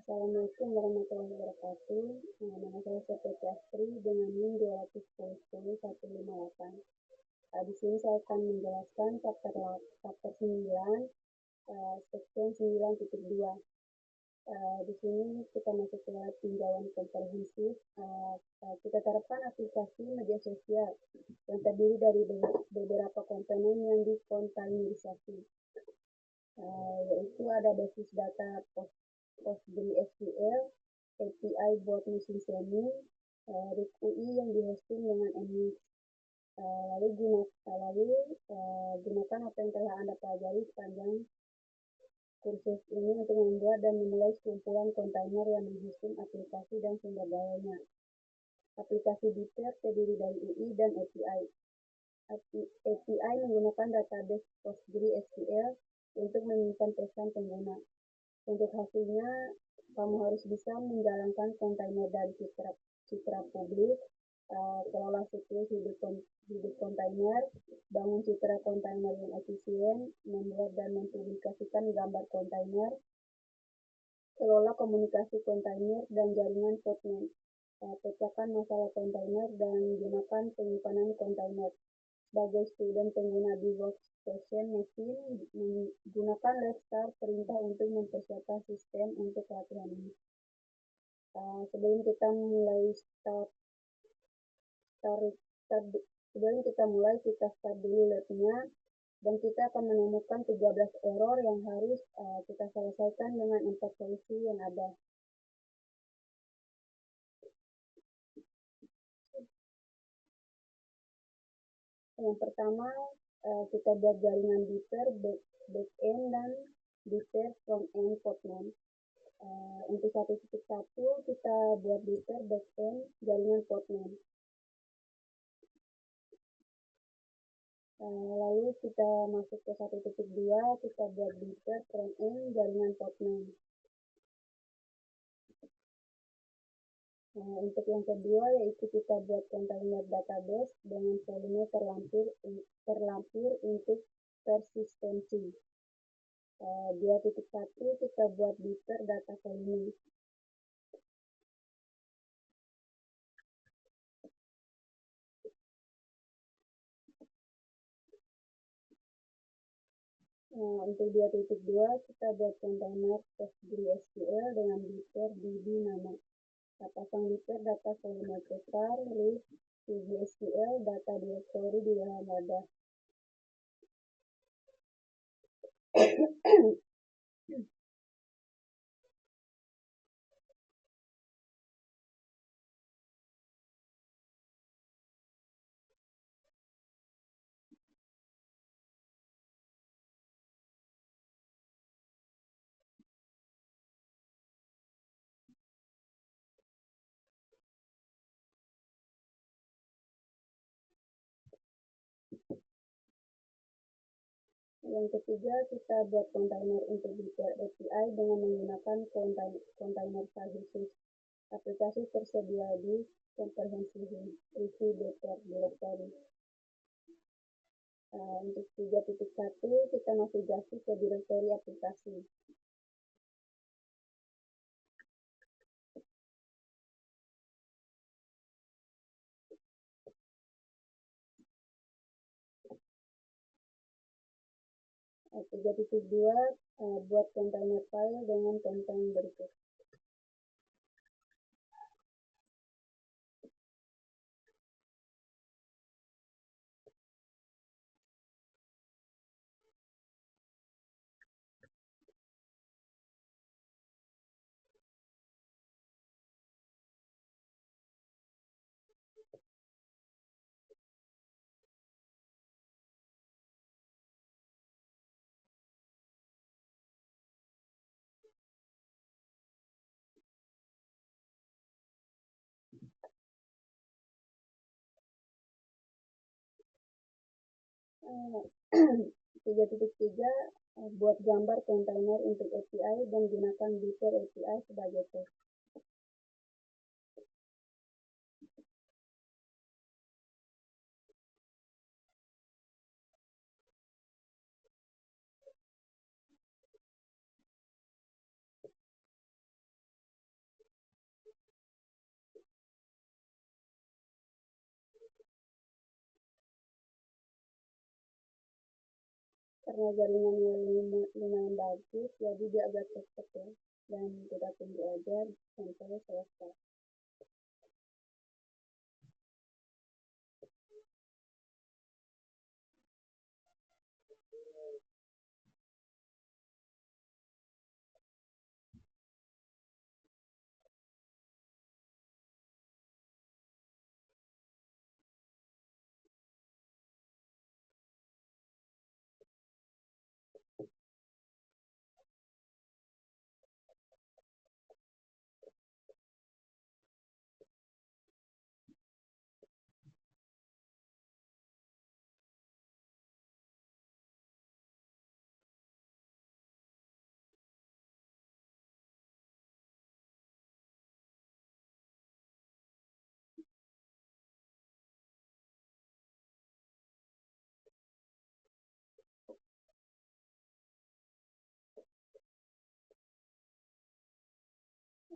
Assalamualaikum warahmatullahi wabarakatuh. Nama saya Septi Astri dengan NIM 210.158. Di sini saya akan menjelaskan chapter 9, section 9.2. Di sini kita masuk ke tinjauan komprehensif. Kita terapkan aplikasi media sosial yang terdiri dari beberapa komponen yang dikontainerisasi, yaitu ada basis data PostgreSQL, API buat mesin learning, RIG UI yang dihosting dengan Nginx. Lalu gunakan apa yang telah Anda pelajari sepanjang kursus ini untuk membuat dan memulai sekumpulan kontainer yang menghosting aplikasi dan sumber dayanya. Aplikasi Bitter terdiri dari UI dan API. API menggunakan database PostgreSQL untuk menyimpan pesan pengguna. Untuk hasilnya, kamu harus bisa menjalankan kontainer dari citra publik, kelola siklus hidup kontainer, bangun citra kontainer yang efisien, membuat dan mempublikasikan gambar kontainer, kelola komunikasi kontainer dan jaringan Postman, pecahkan masalah kontainer dan gunakan penyimpanan kontainer. Sebagai student pengguna di workstation mesin, menggunakan let's start perintah untuk mempersiapkan sistem untuk latihan ini. Sebelum kita mulai, kita start dulu labnya, dan kita akan menemukan 13 error yang harus kita selesaikan dengan 4 solusi yang ada. Yang pertama, kita buat jaringan Bitter backend dan Bitter front-end Postman. Untuk 1.1 kita buat Bitter backend jaringan Postman. Lalu kita masuk ke 1.2, kita buat Bitter front-end jaringan Postman. Untuk yang kedua yaitu kita buat kontainer database dengan volume terlampir untuk persistensi. 2.1 kita buat Bitter data volume. Untuk 2.2 kita buat kontainer PostgreSQL dengan Bitter DB nama. Pasang Bitter data volume besar, list PostgreSQL data directory di dalam wadah. Yang ketiga, kita buat kontainer untuk Bitter API dengan menggunakan kontainer file khusus. Aplikasi tersedia di komprehensif isi Bitter directory. Untuk 3.1 kita navigasi ke direktori aplikasi. Uh, 3.2 buat kontainer file dengan konten berikut. Uh, 3.3 buat gambar kontainer untuk API dan gunakan Bitter API sebagai test. Karena jaringannya lumayan bagus, jadi dia agak cepet ya. Dan kita tunggu aja sampai selesai.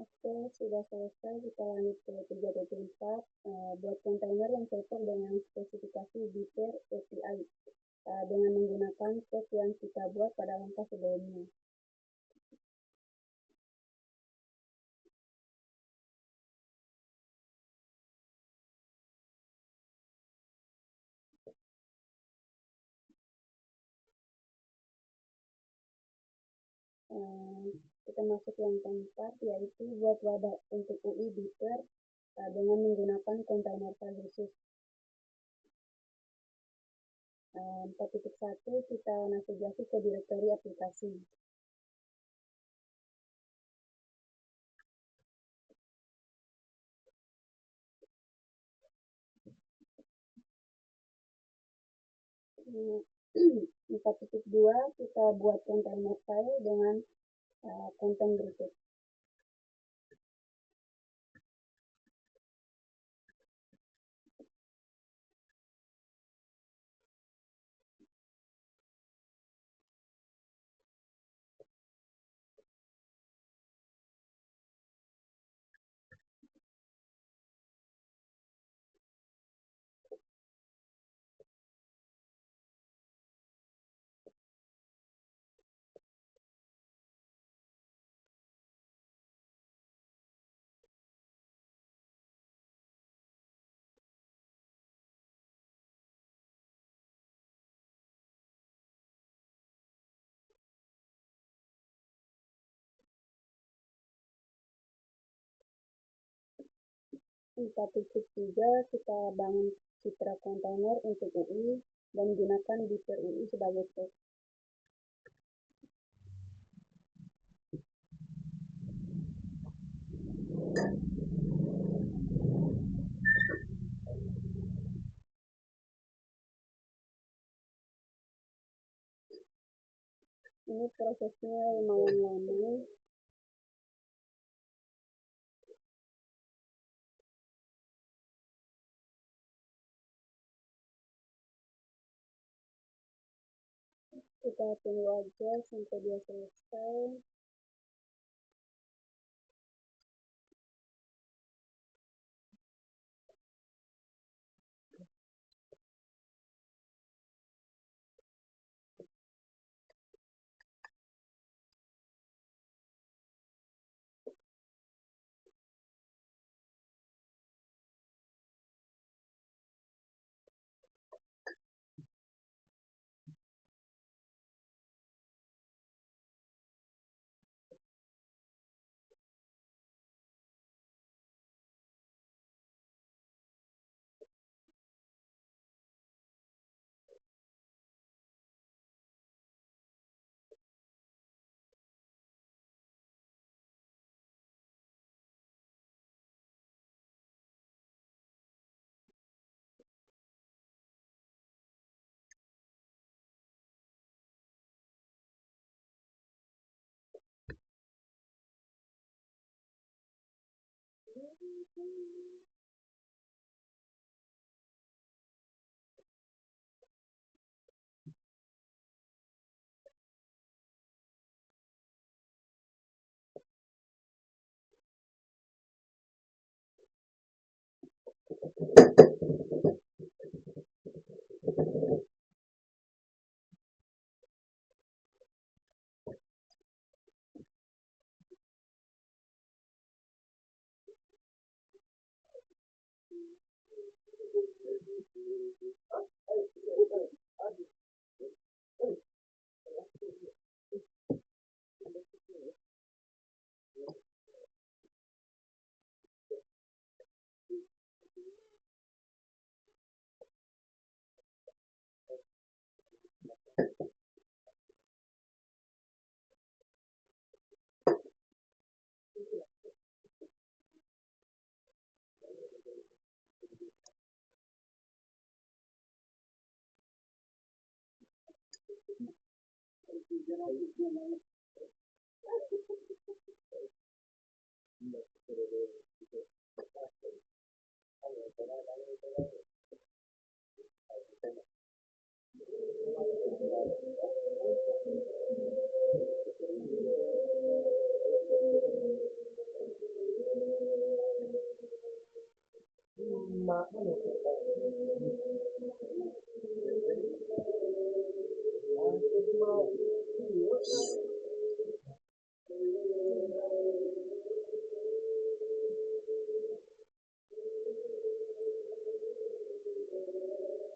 Oke, sudah selesai. Kita lanjut ke 3.4. Buat kontainer yang cocok dengan spesifikasi Bitter API dengan menggunakan code yang kita buat pada langkah sebelumnya. Kita masuk yang keempat, yaitu buat wadah untuk UI Bitter dengan menggunakan kontainer file khusus. 4.1 kita navigasi ke direktori aplikasi. Hmm, 4.2 kita buat kontainer file dengan konten berikut. Di 4.3 kita bangun citra kontainer untuk UI dan gunakan Bitter UI sebagai teks. Ini prosesnya lumayan lama. Kita tunggu aja sampai dia selesai.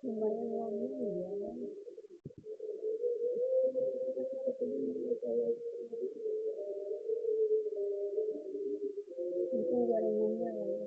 Lumayan lama ya. Itu jaringannya ya.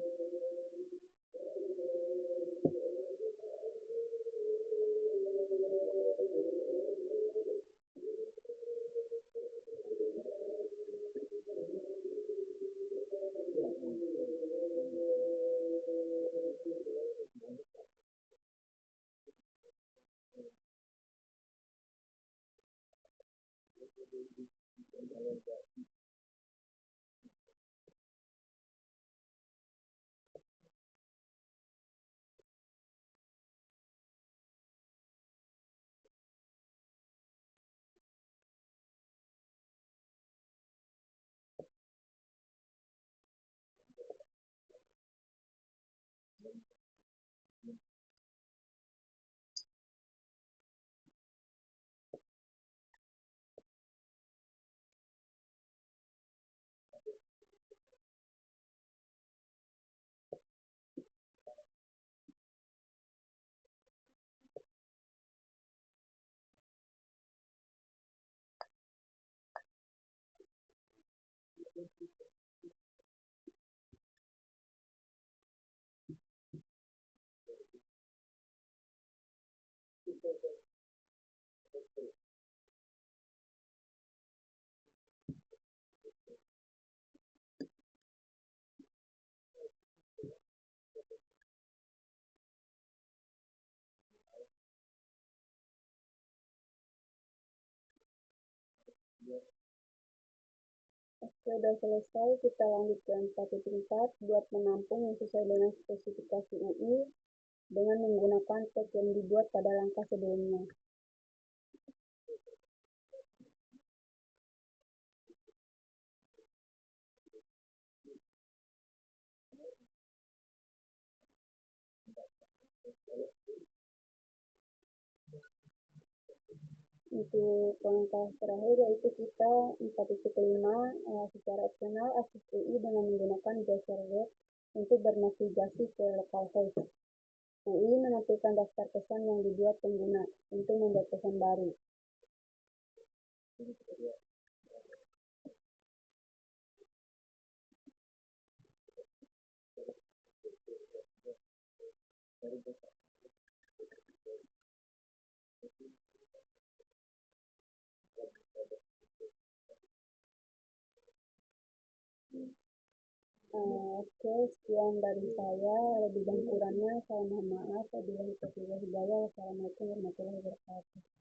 Oke, udah selesai. Kita lanjut ke 4.4 buat menampung yang sesuai dengan spesifikasi UI dengan menggunakan tag yang dibuat pada langkah sebelumnya. Untuk langkah terakhir yaitu kita 4.5 secara opsional akses UI dengan menggunakan browser web untuk bernavigasi ke localhost. UI menampilkan daftar pesan yang dibuat pengguna untuk membuat pesan baru. Oke, sekian dari saya. Lebih dan kurangnya saya mohon maaf. Wabillahi taufiq wal hidayah. Wassalamualaikum warahmatullahi wabarakatuh.